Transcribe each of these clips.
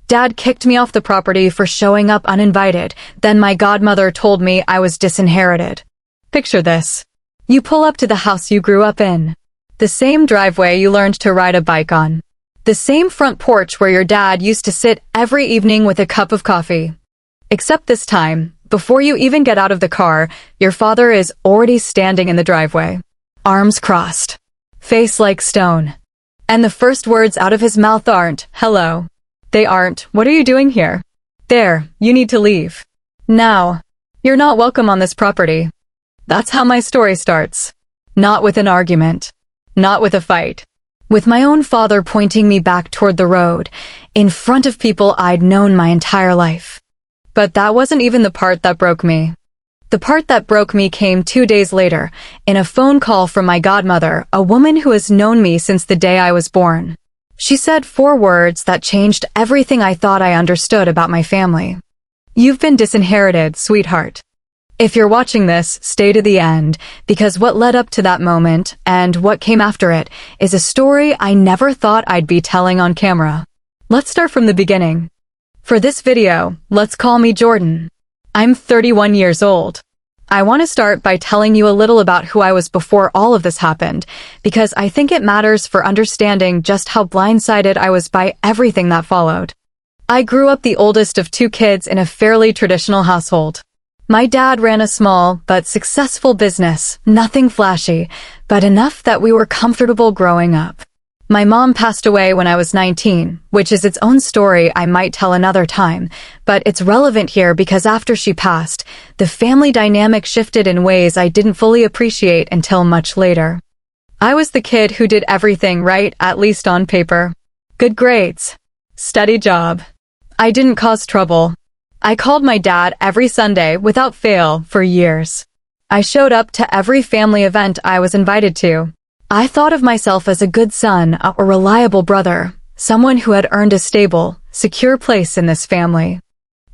Dad kicked me off the property for showing up uninvited. Then my godmother told me I was disinherited. Picture this. You pull up to the house you grew up in. The same driveway you learned to ride a bike on. The same front porch where your dad used to sit every evening with a cup of coffee. Except this time, before you even get out of the car, your father is already standing in the driveway. Arms crossed. Face like stone. And the first words out of his mouth aren't, "Hello." They aren't, "What are you doing here?" "There, you need to leave. Now. You're not welcome on this property." That's how my story starts. Not with an argument. Not with a fight. With my own father pointing me back toward the road, in front of people I'd known my entire life. But that wasn't even the part that broke me. The part that broke me came 2 days later, in a phone call from my godmother, a woman who has known me since the day I was born. She said 4 words that changed everything I thought I understood about my family. "You've been disinherited, sweetheart. If you're watching this, stay to the end, because what led up to that moment, and what came after it, is a story I never thought I'd be telling on camera." Let's start from the beginning. For this video, let's call me Jordan. I'm 31 years old. I want to start by telling you a little about who I was before all of this happened, because I think it matters for understanding just how blindsided I was by everything that followed. I grew up the oldest of 2 kids in a fairly traditional household. My dad ran a small but successful business, nothing flashy, but enough that we were comfortable growing up. My mom passed away when I was 19, which is its own story I might tell another time, but it's relevant here because after she passed, the family dynamic shifted in ways I didn't fully appreciate until much later. I was the kid who did everything right, at least on paper. Good grades. Steady job. I didn't cause trouble. I called my dad every Sunday without fail for years. I showed up to every family event I was invited to. I thought of myself as a good son, a reliable brother, someone who had earned a stable, secure place in this family.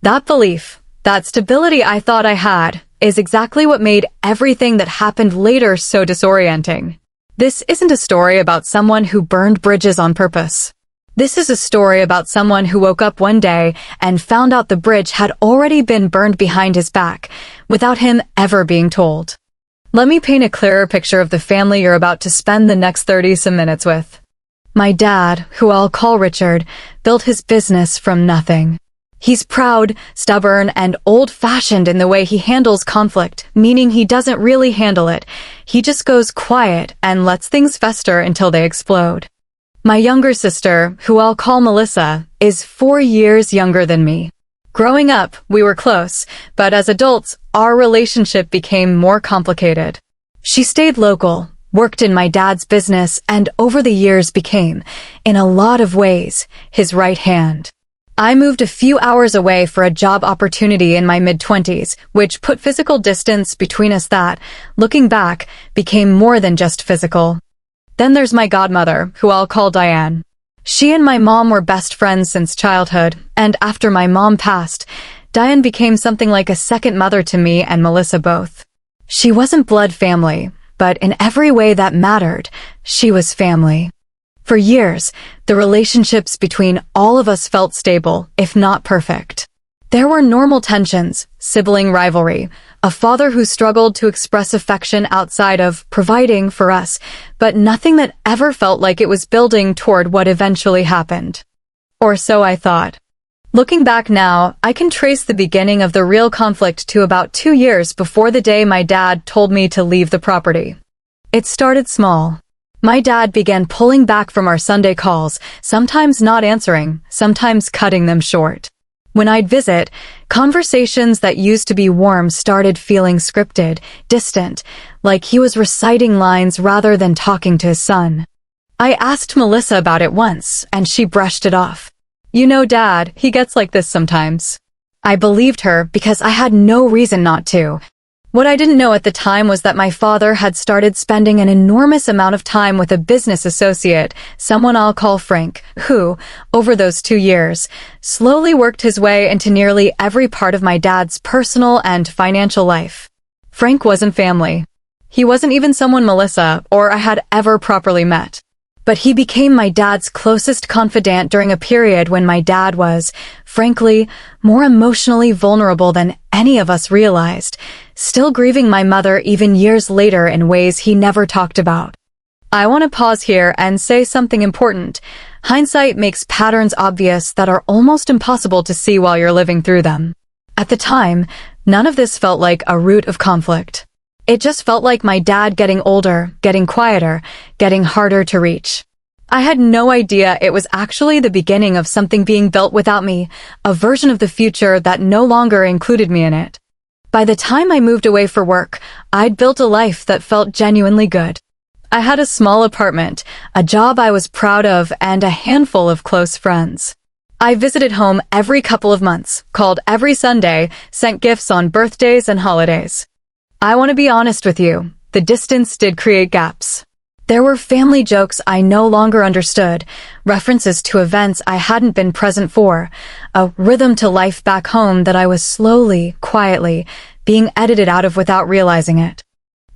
That belief, that stability I thought I had, is exactly what made everything that happened later so disorienting. This isn't a story about someone who burned bridges on purpose. This is a story about someone who woke up one day and found out the bridge had already been burned behind his back, without him ever being told. Let me paint a clearer picture of the family you're about to spend the next 30-some minutes with. My dad, who I'll call Richard, built his business from nothing. He's proud, stubborn, and old-fashioned in the way he handles conflict, meaning he doesn't really handle it. He just goes quiet and lets things fester until they explode. My younger sister, who I'll call Melissa, is 4 years younger than me. Growing up, we were close, but as adults, our relationship became more complicated. She stayed local, worked in my dad's business, and over the years became, in a lot of ways, his right hand. I moved a few hours away for a job opportunity in my mid-20s, which put physical distance between us that, looking back, became more than just physical. Then there's my godmother, who I'll call Diane. She and my mom were best friends since childhood, and after my mom passed, Diane became something like a second mother to me and Melissa both. She wasn't blood family, but in every way that mattered, she was family. For years, the relationships between all of us felt stable, if not perfect. There were normal tensions, sibling rivalry, a father who struggled to express affection outside of providing for us, but nothing that ever felt like it was building toward what eventually happened. Or so I thought. Looking back now, I can trace the beginning of the real conflict to about 2 years before the day my dad told me to leave the property. It started small. My dad began pulling back from our Sunday calls, sometimes not answering, sometimes cutting them short. When I'd visit, conversations that used to be warm started feeling scripted, distant, like he was reciting lines rather than talking to his son. I asked Melissa about it once, and she brushed it off. "You know, Dad, he gets like this sometimes." I believed her because I had no reason not to. What I didn't know at the time was that my father had started spending an enormous amount of time with a business associate, someone I'll call Frank, who, over those 2 years, slowly worked his way into nearly every part of my dad's personal and financial life. Frank wasn't family. He wasn't even someone Melissa or I had ever properly met. But he became my dad's closest confidant during a period when my dad was, frankly, more emotionally vulnerable than any of us realized, still grieving my mother even years later in ways he never talked about. I want to pause here and say something important. Hindsight makes patterns obvious that are almost impossible to see while you're living through them. At the time, none of this felt like a root of conflict. It just felt like my dad getting older, getting quieter, getting harder to reach. I had no idea it was actually the beginning of something being built without me, a version of the future that no longer included me in it. By the time I moved away for work, I'd built a life that felt genuinely good. I had a small apartment, a job I was proud of, and a handful of close friends. I visited home every couple of months, called every Sunday, sent gifts on birthdays and holidays. I want to be honest with you, the distance did create gaps. There were family jokes I no longer understood, references to events I hadn't been present for, a rhythm to life back home that I was slowly, quietly, being edited out of without realizing it.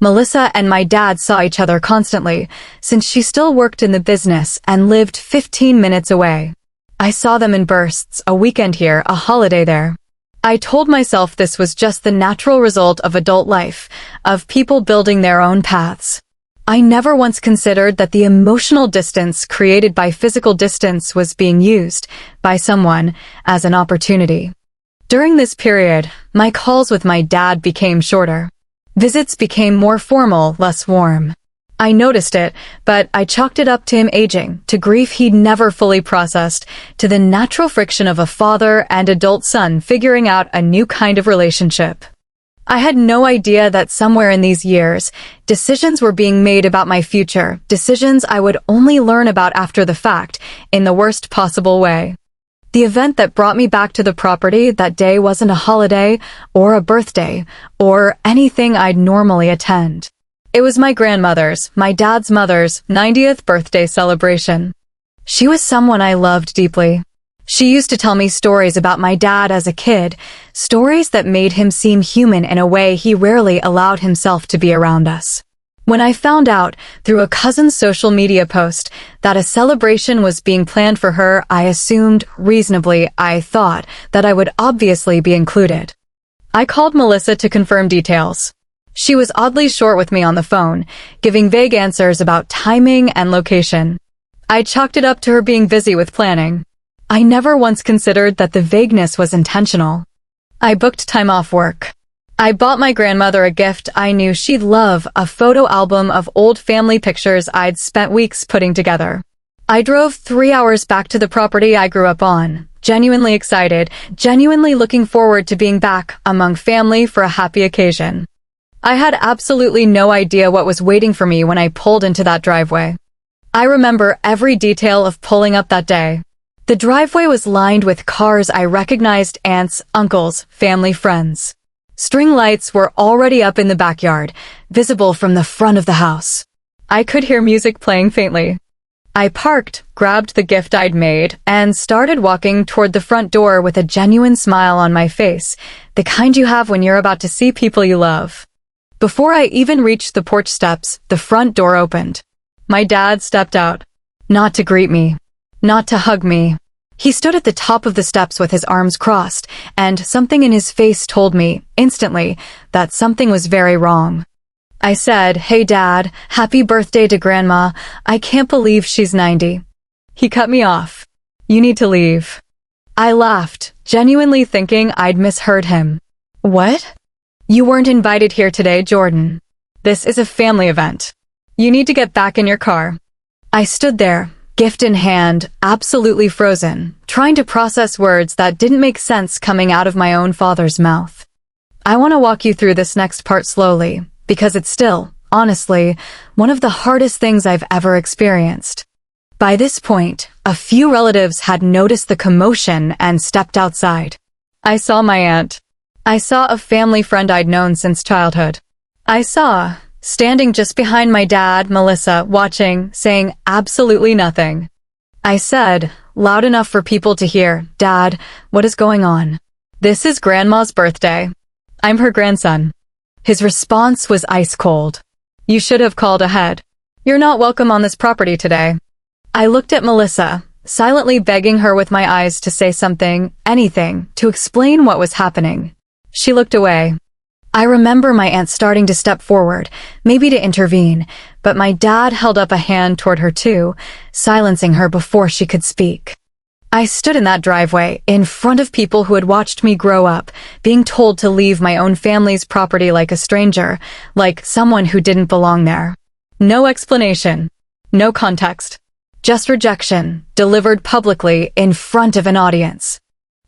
Melissa and my dad saw each other constantly, since she still worked in the business and lived 15 minutes away. I saw them in bursts, a weekend here, a holiday there. I told myself this was just the natural result of adult life, of people building their own paths. I never once considered that the emotional distance created by physical distance was being used, by someone, as an opportunity. During this period, my calls with my dad became shorter. Visits became more formal, less warm. I noticed it, but I chalked it up to him aging, to grief he'd never fully processed, to the natural friction of a father and adult son figuring out a new kind of relationship. I had no idea that somewhere in these years, decisions were being made about my future, decisions I would only learn about after the fact, in the worst possible way. The event that brought me back to the property that day wasn't a holiday, or a birthday, or anything I'd normally attend. It was my grandmother's, my dad's mother's, 90th birthday celebration. She was someone I loved deeply. She used to tell me stories about my dad as a kid, stories that made him seem human in a way he rarely allowed himself to be around us. When I found out, through a cousin's social media post, that a celebration was being planned for her, I assumed, reasonably, I thought, that I would obviously be included. I called Melissa to confirm details. She was oddly short with me on the phone, giving vague answers about timing and location. I chalked it up to her being busy with planning. I never once considered that the vagueness was intentional. I booked time off work. I bought my grandmother a gift I knew she'd love, a photo album of old family pictures I'd spent weeks putting together. I drove 3 hours back to the property I grew up on, genuinely excited, genuinely looking forward to being back among family for a happy occasion. I had absolutely no idea what was waiting for me when I pulled into that driveway. I remember every detail of pulling up that day. The driveway was lined with cars I recognized: aunts, uncles, family friends. String lights were already up in the backyard, visible from the front of the house. I could hear music playing faintly. I parked, grabbed the gift I'd made, and started walking toward the front door with a genuine smile on my face, the kind you have when you're about to see people you love. Before I even reached the porch steps, the front door opened. My dad stepped out. Not to greet me. Not to hug me. He stood at the top of the steps with his arms crossed, and something in his face told me, instantly, that something was very wrong. I said, "Hey Dad, happy birthday to Grandma. I can't believe she's 90. He cut me off. "You need to leave." I laughed, genuinely thinking I'd misheard him. "What?" "You weren't invited here today, Jordan. This is a family event. You need to get back in your car." I stood there, gift in hand, absolutely frozen, trying to process words that didn't make sense coming out of my own father's mouth. I want to walk you through this next part slowly, because it's still, honestly, one of the hardest things I've ever experienced. By this point, a few relatives had noticed the commotion and stepped outside. I saw my aunt. I saw a family friend I'd known since childhood. I saw, standing just behind my dad, Melissa, watching, saying absolutely nothing. I said, loud enough for people to hear, "Dad, what is going on?" "This is Grandma's birthday. I'm her grandson." His response was ice cold. "You should have called ahead. You're not welcome on this property today." I looked at Melissa, silently begging her with my eyes to say something, anything, to explain what was happening. She looked away. I remember my aunt starting to step forward, maybe to intervene, but my dad held up a hand toward her too, silencing her before she could speak. I stood in that driveway, in front of people who had watched me grow up, being told to leave my own family's property like a stranger, like someone who didn't belong there. No explanation. No context. Just rejection, delivered publicly in front of an audience.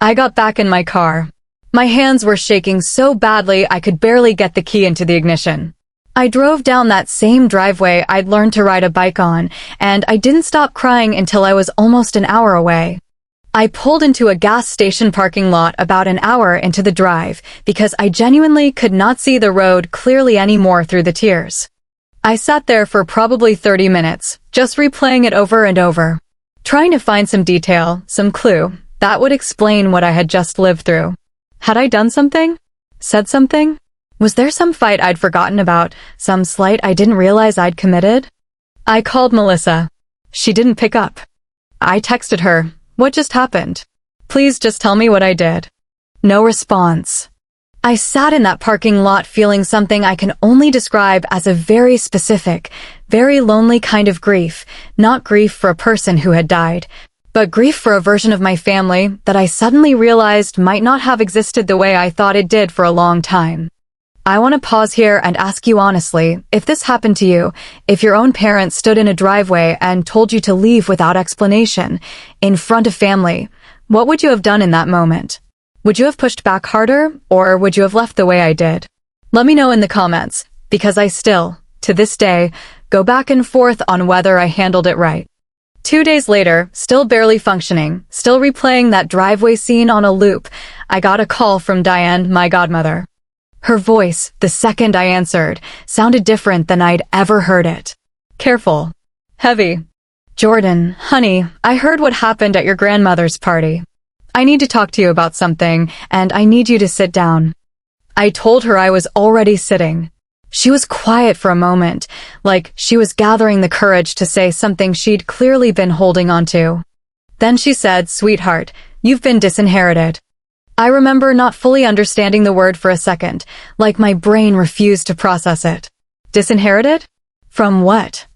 I got back in my car. My hands were shaking so badly I could barely get the key into the ignition. I drove down that same driveway I'd learned to ride a bike on, and I didn't stop crying until I was almost an hour away. I pulled into a gas station parking lot about an hour into the drive because I genuinely could not see the road clearly anymore through the tears. I sat there for probably 30 minutes, just replaying it over and over, trying to find some detail, some clue, that would explain what I had just lived through. Had I done something? Said something? Was there some fight I'd forgotten about, some slight I didn't realize I'd committed? I called Melissa. She didn't pick up. I texted her, "What just happened? Please just tell me what I did." No response. I sat in that parking lot feeling something I can only describe as a very specific, very lonely kind of grief, not grief for a person who had died, but grief for a version of my family that I suddenly realized might not have existed the way I thought it did for a long time. I want to pause here and ask you honestly, if this happened to you, if your own parents stood in a driveway and told you to leave without explanation, in front of family, what would you have done in that moment? Would you have pushed back harder, or would you have left the way I did? Let me know in the comments, because I still, to this day, go back and forth on whether I handled it right. 2 days later, still barely functioning, still replaying that driveway scene on a loop, I got a call from Diane, my godmother. Her voice, the second I answered, sounded different than I'd ever heard it. Careful. Heavy. "Jordan, honey, I heard what happened at your grandmother's party. I need to talk to you about something, and I need you to sit down." I told her I was already sitting. She was quiet for a moment, like she was gathering the courage to say something she'd clearly been holding on to. Then she said, "Sweetheart, you've been disinherited." I remember not fully understanding the word for a second, like my brain refused to process it. Disinherited? From what?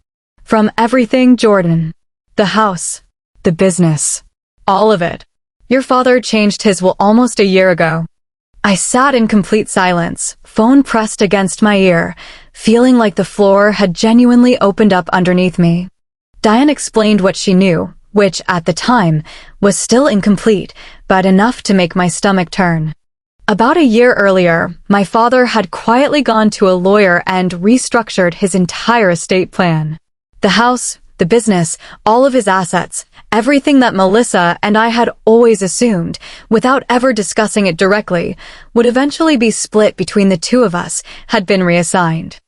From everything, Jordan. The house. The business. All of it. Your father changed his will almost a year ago. I sat in complete silence, phone pressed against my ear, feeling like the floor had genuinely opened up underneath me. Diane explained what she knew, which, at the time, was still incomplete, but enough to make my stomach turn. About a year earlier, my father had quietly gone to a lawyer and restructured his entire estate plan. The house, the business, all of his assets, everything that Melissa and I had always assumed, without ever discussing it directly, would eventually be split between the two of us, had been reassigned.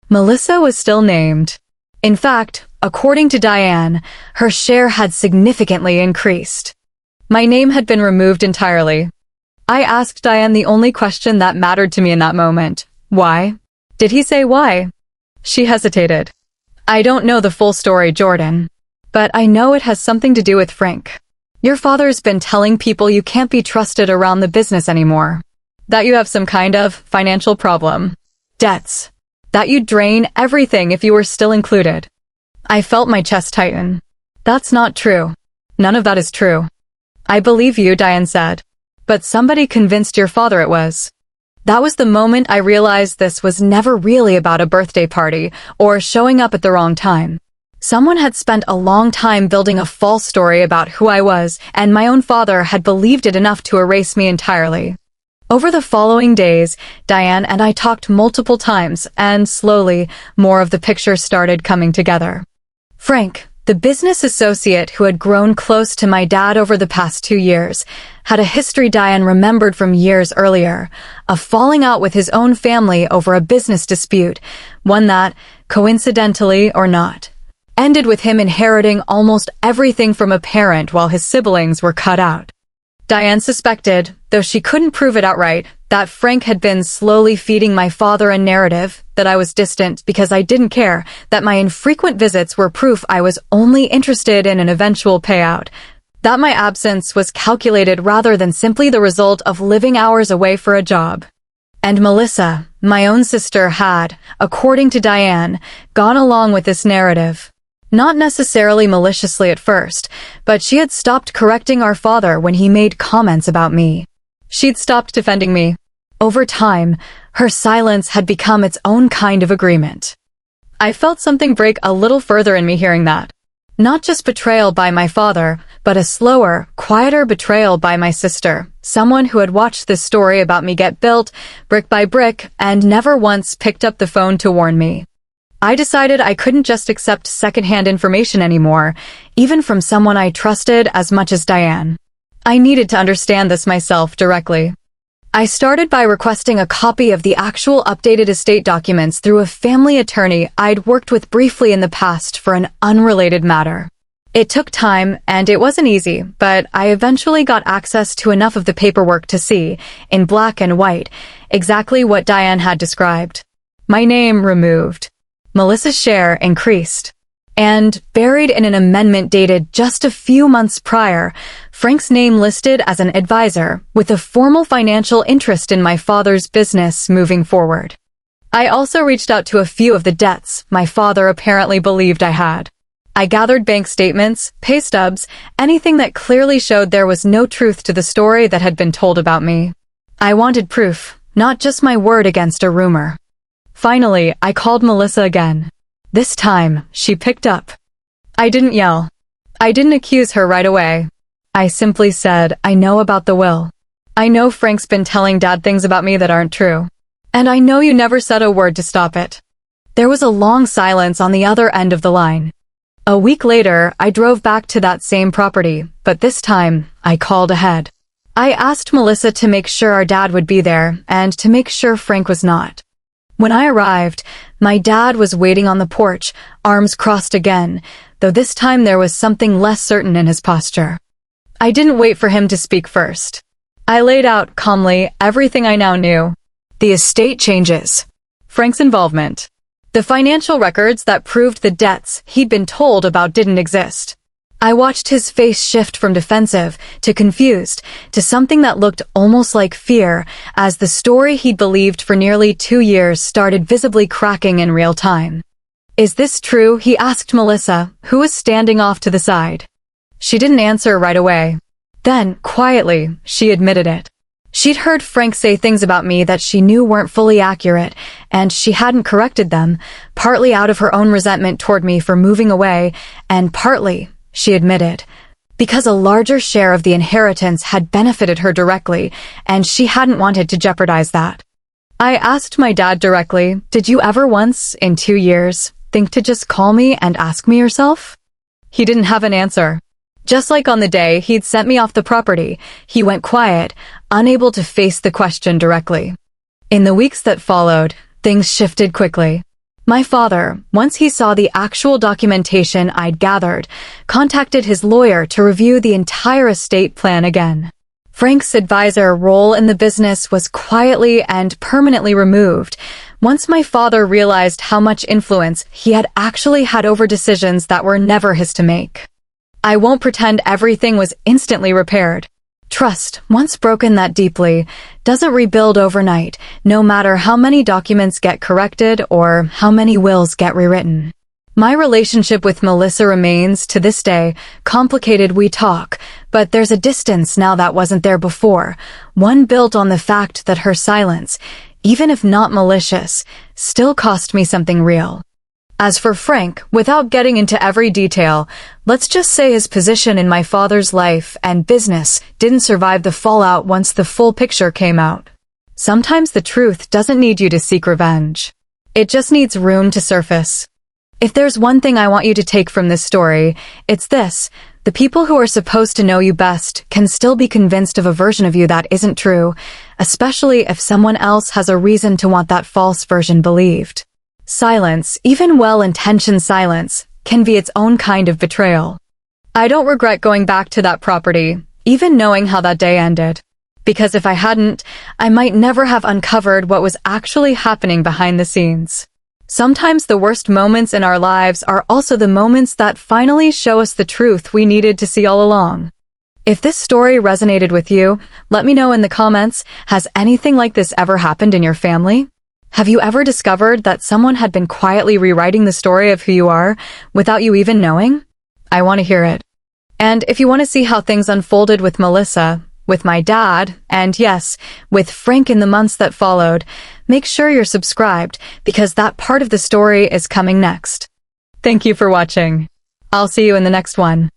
Melissa was still named. In fact, according to Diane, her share had significantly increased. My name had been removed entirely. I asked Diane the only question that mattered to me in that moment. Why? Did he say why? She hesitated. I don't know the full story, Jordan, but I know it has something to do with Frank. Your father's been telling people you can't be trusted around the business anymore. That you have some kind of financial problem. Debts. That you'd drain everything if you were still included. I felt my chest tighten. That's not true. None of that is true. I believe you, Diane said. But somebody convinced your father it was. That was the moment I realized this was never really about a birthday party or showing up at the wrong time. Someone had spent a long time building a false story about who I was, and my own father had believed it enough to erase me entirely. Over the following days, Diane and I talked multiple times, and slowly, more of the picture started coming together. Frank, the business associate who had grown close to my dad over the past 2 years, had a history Diane remembered from years earlier, a falling out with his own family over a business dispute, one that, coincidentally or not, ended with him inheriting almost everything from a parent while his siblings were cut out. Diane suspected, though she couldn't prove it outright, that Frank had been slowly feeding my father a narrative that I was distant because I didn't care, that my infrequent visits were proof I was only interested in an eventual payout, that my absence was calculated rather than simply the result of living hours away for a job. And Melissa, my own sister, had, according to Diane, gone along with this narrative. Not necessarily maliciously at first, but she had stopped correcting our father when he made comments about me. She'd stopped defending me. Over time, her silence had become its own kind of agreement. I felt something break a little further in me hearing that. Not just betrayal by my father, but a slower, quieter betrayal by my sister, someone who had watched this story about me get built, brick by brick, and never once picked up the phone to warn me. I decided I couldn't just accept secondhand information anymore, even from someone I trusted as much as Diane. I needed to understand this myself directly. I started by requesting a copy of the actual updated estate documents through a family attorney I'd worked with briefly in the past for an unrelated matter. It took time, and it wasn't easy, but I eventually got access to enough of the paperwork to see, in black and white, exactly what Diane had described. My name removed. Melissa's share increased. And, buried in an amendment dated just a few months prior, Frank's name listed as an advisor with a formal financial interest in my father's business moving forward. I also reached out to a few of the debts my father apparently believed I had. I gathered bank statements, pay stubs, anything that clearly showed there was no truth to the story that had been told about me. I wanted proof, not just my word against a rumor. Finally, I called Melissa again. This time, she picked up. I didn't yell. I didn't accuse her right away. I simply said, I know about the will. I know Frank's been telling Dad things about me that aren't true. And I know you never said a word to stop it. There was a long silence on the other end of the line. A week later, I drove back to that same property, but this time, I called ahead. I asked Melissa to make sure our dad would be there, and to make sure Frank was not. When I arrived, my dad was waiting on the porch, arms crossed again, though this time there was something less certain in his posture. I didn't wait for him to speak first. I laid out, calmly, everything I now knew. The estate changes. Frank's involvement. The financial records that proved the debts he'd been told about didn't exist. I watched his face shift from defensive to confused to something that looked almost like fear as the story he'd believed for nearly 2 years started visibly cracking in real time. Is this true? He asked Melissa, who was standing off to the side. She didn't answer right away. Then, quietly, she admitted it. She'd heard Frank say things about me that she knew weren't fully accurate, and she hadn't corrected them, partly out of her own resentment toward me for moving away, and partly, she admitted, because a larger share of the inheritance had benefited her directly, and she hadn't wanted to jeopardize that. I asked my dad directly, did you ever once, in 2 years, think to just call me and ask me yourself? He didn't have an answer. Just like on the day he'd sent me off the property, he went quiet, unable to face the question directly. In the weeks that followed, things shifted quickly. My father, once he saw the actual documentation I'd gathered, contacted his lawyer to review the entire estate plan again. Frank's advisor role in the business was quietly and permanently removed once my father realized how much influence he had actually had over decisions that were never his to make. I won't pretend everything was instantly repaired. Trust, once broken that deeply, doesn't rebuild overnight, no matter how many documents get corrected or how many wills get rewritten. My relationship with Melissa remains, to this day, complicated. We talk, but there's a distance now that wasn't there before, one built on the fact that her silence, even if not malicious, still cost me something real. As for Frank, without getting into every detail, let's just say his position in my father's life and business didn't survive the fallout once the full picture came out. Sometimes the truth doesn't need you to seek revenge. It just needs room to surface. If there's one thing I want you to take from this story, it's this: the people who are supposed to know you best can still be convinced of a version of you that isn't true, especially if someone else has a reason to want that false version believed. Silence, even well-intentioned silence, can be its own kind of betrayal. I don't regret going back to that property, even knowing how that day ended. Because if I hadn't, I might never have uncovered what was actually happening behind the scenes. Sometimes the worst moments in our lives are also the moments that finally show us the truth we needed to see all along. If this story resonated with you, let me know in the comments. Has anything like this ever happened in your family? Have you ever discovered that someone had been quietly rewriting the story of who you are without you even knowing? I want to hear it. And if you want to see how things unfolded with Melissa, with my dad, and yes, with Frank in the months that followed, make sure you're subscribed because that part of the story is coming next. Thank you for watching. I'll see you in the next one.